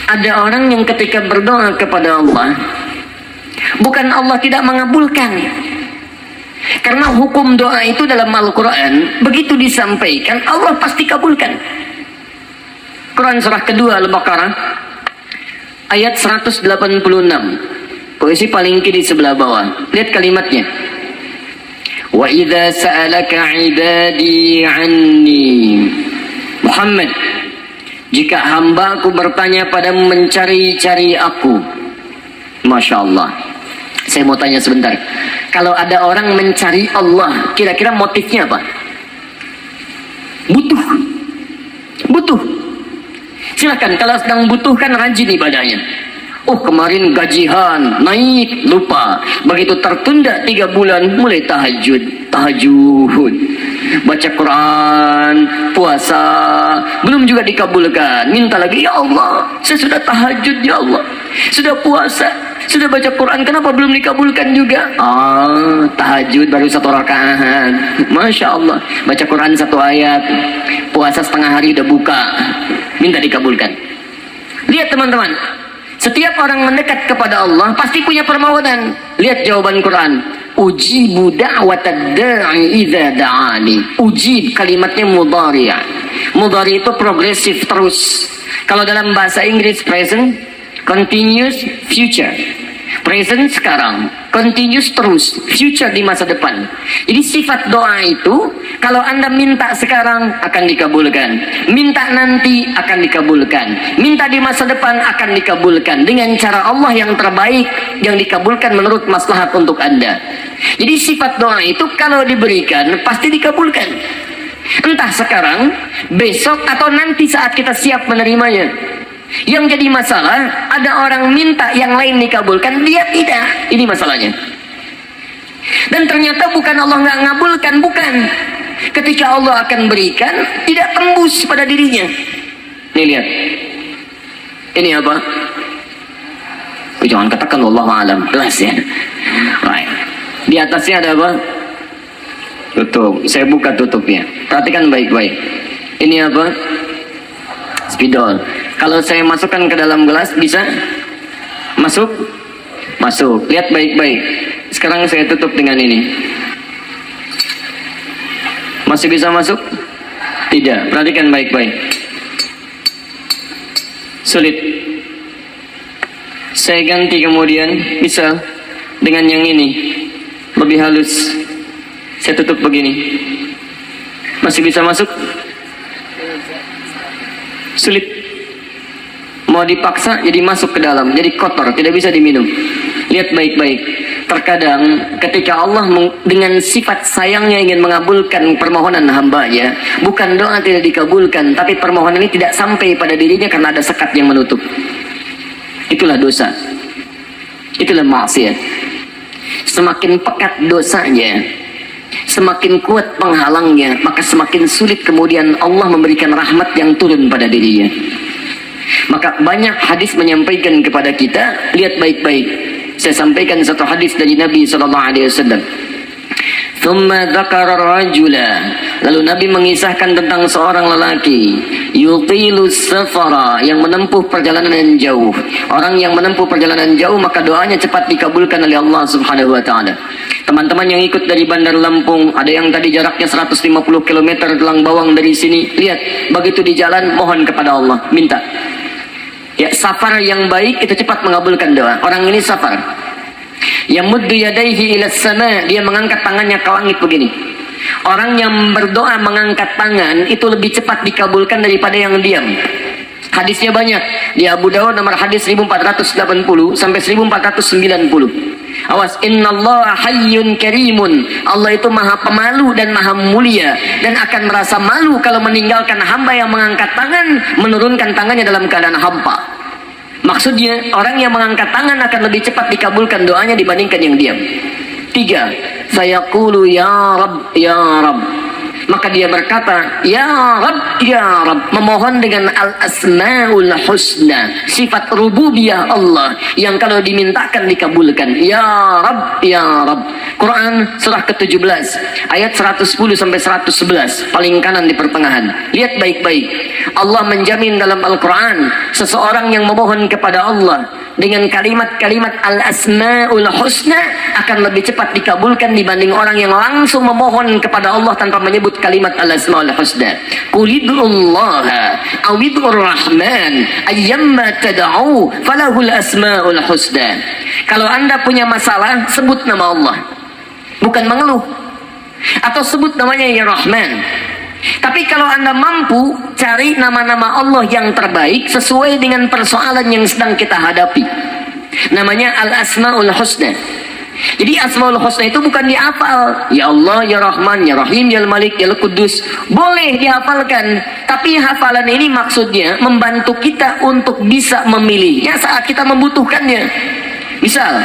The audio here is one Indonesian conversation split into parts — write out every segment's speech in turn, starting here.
Ada orang yang ketika berdoa kepada Allah, bukan Allah tidak mengabulkan. Karena hukum doa itu dalam Al-Quran, begitu disampaikan, Allah pasti kabulkan. Quran surah kedua Al-Baqarah, ayat 186. Posisi paling kiri sebelah bawah. Lihat kalimatnya. Wa idza sa'alaka 'ibadi 'anni. Muhammad, jika hamba-Ku bertanya padamu mencari-cari Aku. Masya Allah. Saya mau tanya sebentar. Kalau ada orang mencari Allah, kira-kira motifnya apa? Butuh. Butuh. Silakan, kalau sedang butuhkan rajin ibadahnya. Oh, kemarin gajian naik, lupa. Begitu tertunda 3 bulan, mulai tahajud. Baca Quran, puasa, belum juga dikabulkan. Minta lagi, ya Allah, saya sudah tahajud, ya Allah, sudah puasa, sudah baca Quran, kenapa belum dikabulkan juga? Tahajud baru 1 rakaat, Masya Allah. Baca Quran 1 ayat, puasa setengah hari udah buka, minta dikabulkan. Lihat teman-teman, setiap orang mendekat kepada Allah pasti punya permohonan. Lihat jawaban Quran. Ujibu da'watad da'i idza da'ani. Ujib, kalimatnya mudhari'. Mudhari' itu progresif, terus. Kalau dalam bahasa Inggris present, continuous, future. Present sekarang, continuous terus, future di masa depan. Jadi sifat doa itu, kalau Anda minta sekarang akan dikabulkan, minta nanti akan dikabulkan, minta di masa depan akan dikabulkan dengan cara Allah yang terbaik, yang dikabulkan menurut maslahat untuk Anda. Jadi sifat doa itu kalau diberikan pasti dikabulkan. Entah sekarang, besok, atau nanti saat kita siap menerimanya. Yang jadi masalah, ada orang minta yang lain dikabulkan, dia tidak. Ini masalahnya. Dan ternyata bukan Allah nggak ngabulkan, bukan. Ketika Allah akan berikan, tidak tembus pada dirinya. Nih lihat. Ini apa? Jangan katakan wallahu alam, kelas ya. Right. Di atasnya ada apa? Tutup. Saya buka tutupnya. Perhatikan baik-baik. Ini apa? Spidol. Kalau saya masukkan ke dalam gelas, bisa masuk? Masuk. Lihat baik-baik. Sekarang saya tutup dengan ini. Masih bisa masuk? Tidak. Perhatikan baik-baik. Sulit. Saya ganti kemudian, bisa dengan yang ini. Lebih halus. Saya tutup begini. Masih bisa masuk? Sulit. Mau dipaksa jadi masuk ke dalam, jadi kotor, tidak bisa diminum. Lihat baik-baik. Terkadang ketika Allah dengan sifat sayangnya ingin mengabulkan permohonan hambanya, bukan doa tidak dikabulkan, tapi permohonan ini tidak sampai pada dirinya karena ada sekat yang menutup. Itulah dosa. Itulah maksiat. Semakin pekat dosanya, semakin kuat penghalangnya, maka semakin sulit kemudian Allah memberikan rahmat yang turun pada dirinya. Maka banyak hadis menyampaikan kepada kita, lihat baik-baik. Saya sampaikan satu hadis dari Nabi SAW. Thumma dzakara rajula. Lalu Nabi mengisahkan tentang seorang lelaki, yutilu safara, yang menempuh perjalanan yang jauh. Orang yang menempuh perjalanan jauh, maka doanya cepat dikabulkan oleh Allah Subhanahu wa taala. Teman-teman yang ikut dari Bandar Lampung, ada yang tadi jaraknya 150 km Telang Bawang dari sini. Lihat, begitu di jalan mohon kepada Allah, minta. Ya, safar yang baik itu cepat mengabulkan doa. Orang ini safar. Yamuddu yadaihi ila sama, dia mengangkat tangannya ke langit begini. Orang yang berdoa mengangkat tangan itu lebih cepat dikabulkan daripada yang diam. Hadisnya banyak. Di Abu Dawud nomor hadis 1480 sampai 1490. Awas, innallaha hayyun karimun. Allah itu maha pemalu dan maha mulia, dan akan merasa malu kalau meninggalkan hamba yang mengangkat tangan, menurunkan tangannya dalam keadaan hampa. Maksudnya, orang yang mengangkat tangan akan lebih cepat dikabulkan doanya dibandingkan yang diam. 3. Sayaqulu ya Rabb, ya Rabb. Maka dia berkata, Ya Rabb, Ya Rabb, memohon dengan al-asma'ul husna, sifat rububiyah Allah yang kalau dimintakan dikabulkan. Ya Rabb, Ya Rabb. Quran surah ke-17 ayat 110 sampai 111, paling kanan di pertengahan. Lihat baik-baik. Allah menjamin dalam Al-Quran, seseorang yang memohon kepada Allah dengan kalimat-kalimat al-asma'ul husna akan lebih cepat dikabulkan dibanding orang yang langsung memohon kepada Allah tanpa menyebut kalimat al-asma'ul husna. Qulid'ullaha awid'ur rahman ayyamma tad'u falahul asma'ul husna. Kalau Anda punya masalah, sebut nama Allah, bukan mengeluh, atau sebut namanya ya Rahman. Tapi kalau Anda mampu, cari nama-nama Allah yang terbaik sesuai dengan persoalan yang sedang kita hadapi. Namanya al-asma'ul husna. Jadi asmaul husna itu bukan dihafal. Ya Allah, Ya Rahman, Ya Rahim, Ya Malik, Ya Qudus. Boleh dihafalkan, tapi hafalan ini maksudnya membantu kita untuk bisa memilihnya saat kita membutuhkannya. Misal,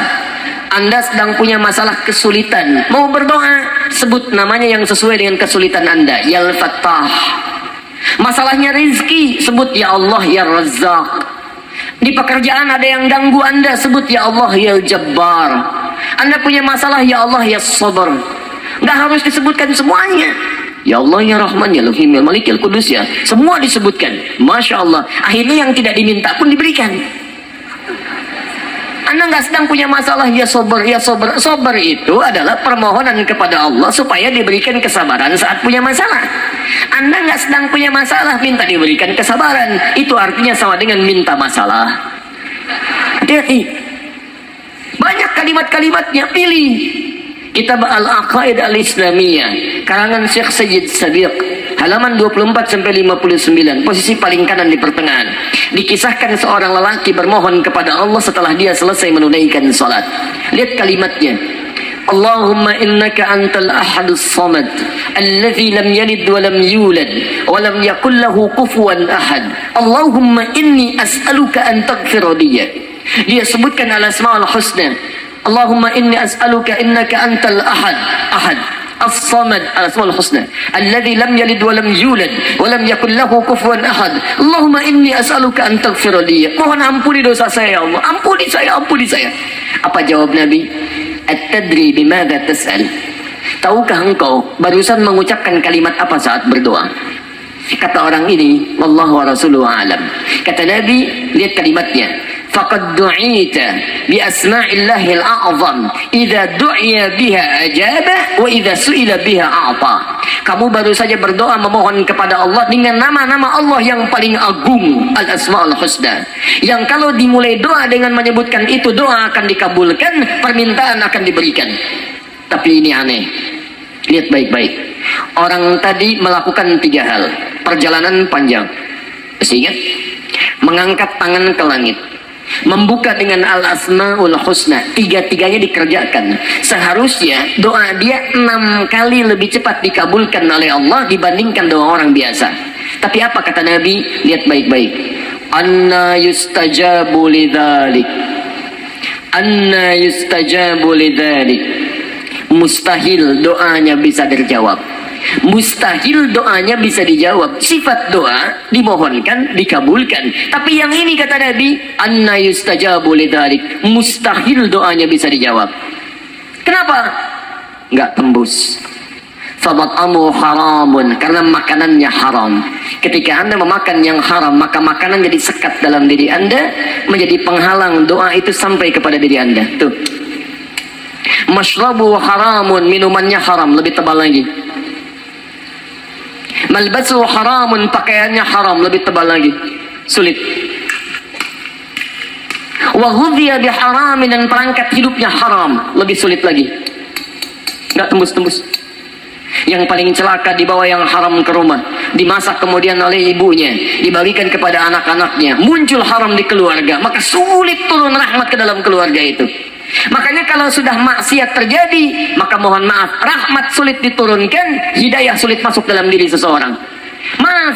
Anda sedang punya masalah kesulitan, mau berdoa, sebut namanya yang sesuai dengan kesulitan Anda. Ya Al-Fattah. Masalahnya rezeki, sebut Ya Allah, Ya Razzaq. Di pekerjaan ada yang ganggu Anda, sebut Ya Allah, Ya Jabbar. Anda punya masalah, Ya Allah, Ya Sabar. Nggak harus disebutkan semuanya. Ya Allah, Ya Rahman, Ya Rahim, Ya Malik, Ya Qudus, ya. Semua disebutkan. Masya Allah. Akhirnya yang tidak diminta pun diberikan. Anda nggak sedang punya masalah, ya sabar, ya sabar. Sabar itu adalah permohonan kepada Allah supaya diberikan kesabaran saat punya masalah. Anda nggak sedang punya masalah, minta diberikan kesabaran. Itu artinya sama dengan minta masalah. Hati-hati. Banyak kalimat-kalimatnya, pilih. Kitab Al-Aqaid Al-Islamiyah karangan Syekh Sayyid Sabiq, halaman 24 sampai 59, posisi paling kanan di pertengahan. Dikisahkan seorang lelaki bermohon kepada Allah setelah dia selesai menunaikan salat. Lihat kalimatnya. Allahumma innaka antal ahadus samad alladzi lam yalid wa lam yulad wa lam yakul lahu kufuwan ahad. Allahumma inni as'aluka an taghfira li. Dia sebutkan al-asmaul husna. Allahumma inni as'aluka innaka antal ahad as-samad, al-asmaul husna alladzi lam yalid wa lam yulad wa lam yakul lahu kufuwan ahad. Allahumma inni as'aluka an taghfira li. Mohon ampuni dosa saya ya Allah. Ampuni saya, ampuni saya. Apa jawab Nabi? At-tadri bimadza tas'al? Tahukah engkau barusan mengucapkan kalimat apa saat berdoa? Kata orang ini, wallahu wa rasuluhu alam. Kata Nabi, lihat kalimatnya. Faqad du'ita bi asma'illahil a'zam idza du'iya biha ajaba wa idza su'ila biha a'ta. Kamu baru saja berdoa memohon kepada Allah dengan nama-nama Allah yang paling agung, al-asmaul husna, yang kalau dimulai doa dengan menyebutkan itu, doa akan dikabulkan, permintaan akan diberikan. Tapi ini aneh. Lihat baik-baik. Orang tadi melakukan 3 hal. Perjalanan panjang, masih ingat? Mengangkat tangan ke langit, membuka dengan al-asmaul husna. 3-tiganya dikerjakan. Seharusnya doa dia 6 kali lebih cepat dikabulkan oleh Allah dibandingkan doa orang biasa. Tapi apa kata Nabi? Lihat baik-baik. Anna yustajabu lidzalik. Anna yustajabu lidzalik. Mustahil doanya bisa terjawab. Mustahil doanya bisa dijawab. Sifat doa dimohonkan, dikabulkan. Tapi yang ini kata Nabi, anna yustajabu lidzalik. Mustahil doanya bisa dijawab. Kenapa? Enggak tembus. Fabat'amu haramun, karena makanannya haram. Ketika Anda memakan yang haram, maka makanan jadi sekat dalam diri Anda, menjadi penghalang doa itu sampai kepada diri Anda. Tuh. Mashrabu haramun, minumannya haram, lebih tebal lagi. Malbasu haramun, pakaiannya haram, lebih tebal lagi. Sulit. Wa ghudhiya biharamin, dan perangkat hidupnya haram, lebih sulit lagi. Enggak tembus-tembus. Yang paling celaka, dibawa yang haram ke rumah, dimasak kemudian oleh ibunya, dibagikan kepada anak-anaknya, muncul haram di keluarga, maka sulit turun rahmat ke dalam keluarga itu. Makanya kalau sudah maksiat terjadi, maka mohon maaf, rahmat sulit diturunkan, hidayah sulit masuk dalam diri seseorang. Maaf,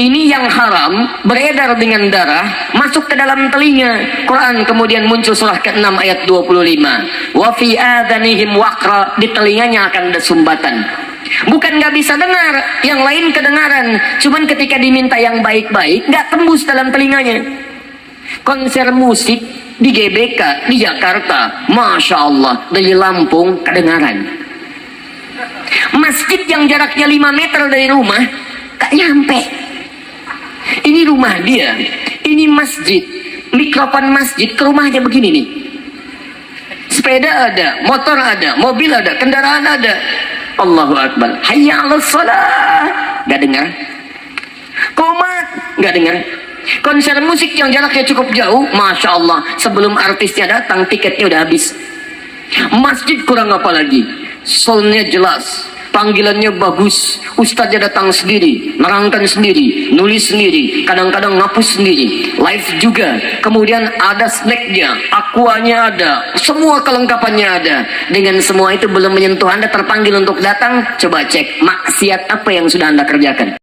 ini yang haram beredar dengan darah masuk ke dalam telinga. Quran kemudian muncul surah ke-6 ayat 25. Wa fi adhanihim waqra, di telinganya akan ada sumbatan. Bukan nggak bisa dengar, yang lain kedengaran. Cuman ketika diminta yang baik-baik, nggak tembus dalam telinganya. Konser musik di GBK, di Jakarta, Masya Allah, dari Lampung kedengaran. Masjid yang jaraknya 5 meter dari rumah, gak nyampe. Ini rumah dia, ini masjid, mikrofon masjid ke rumahnya begini nih. Sepeda ada, motor ada, mobil ada, kendaraan ada. Allahu Akbar, hayya 'alas shalah, gak dengar. Komat, gak dengar. Konser musik yang jaraknya cukup jauh, Masya Allah, sebelum artisnya datang tiketnya udah habis. Masjid kurang apa lagi, soundnya jelas, panggilannya bagus, ustaznya datang sendiri, nerangkan sendiri, nulis sendiri, kadang-kadang ngapus sendiri, live juga, kemudian ada snacknya, aquanya ada, semua kelengkapannya ada. Dengan semua itu belum menyentuh Anda terpanggil untuk datang, coba cek maksiat apa yang sudah Anda kerjakan.